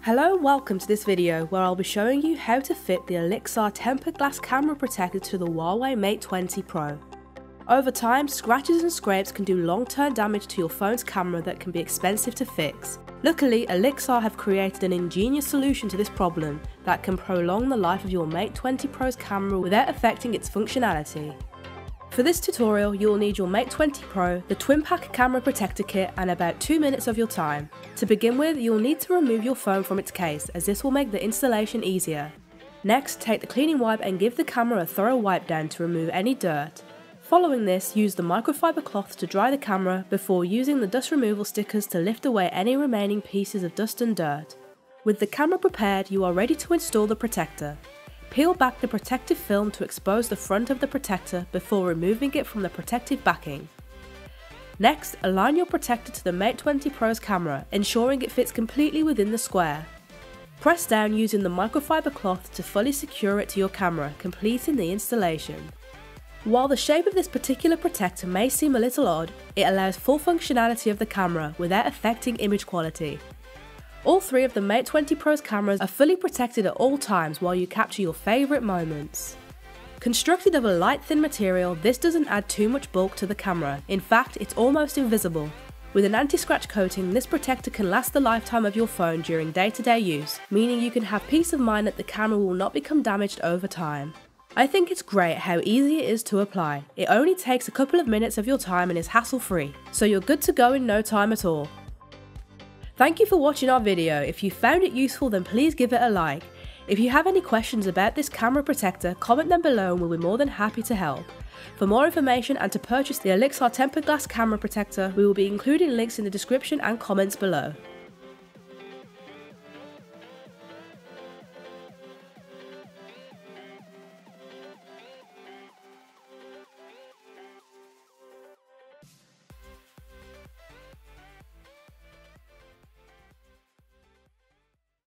Hello and welcome to this video where I'll be showing you how to fit the Olixar tempered glass camera protector to the Huawei Mate 20 Pro. Over time, scratches and scrapes can do long-term damage to your phone's camera that can be expensive to fix. Luckily, Olixar have created an ingenious solution to this problem that can prolong the life of your Mate 20 Pro's camera without affecting its functionality. For this tutorial, you will need your Mate 20 Pro, the Twin Pack camera protector kit and about 2 minutes of your time. To begin with, you'll need to remove your phone from its case as this will make the installation easier. Next, take the cleaning wipe and give the camera a thorough wipe down to remove any dirt. Following this, use the microfiber cloth to dry the camera before using the dust removal stickers to lift away any remaining pieces of dust and dirt. With the camera prepared, you are ready to install the protector. Peel back the protective film to expose the front of the protector before removing it from the protective backing. Next, align your protector to the Mate 20 Pro's camera, ensuring it fits completely within the square. Press down using the microfiber cloth to fully secure it to your camera, completing the installation. While the shape of this particular protector may seem a little odd, it allows full functionality of the camera without affecting image quality. All three of the Mate 20 Pro's cameras are fully protected at all times while you capture your favourite moments. Constructed of a light thin material, this doesn't add too much bulk to the camera, in fact it's almost invisible. With an anti-scratch coating, this protector can last the lifetime of your phone during day-to-day use, meaning you can have peace of mind that the camera will not become damaged over time. I think it's great how easy it is to apply. It only takes a couple of minutes of your time and is hassle-free, so you're good to go in no time at all. Thank you for watching our video. If you found it useful, then please give it a like. If you have any questions about this camera protector, comment them below and we'll be more than happy to help. For more information and to purchase the Olixar tempered glass camera protector, we will be including links in the description and comments below.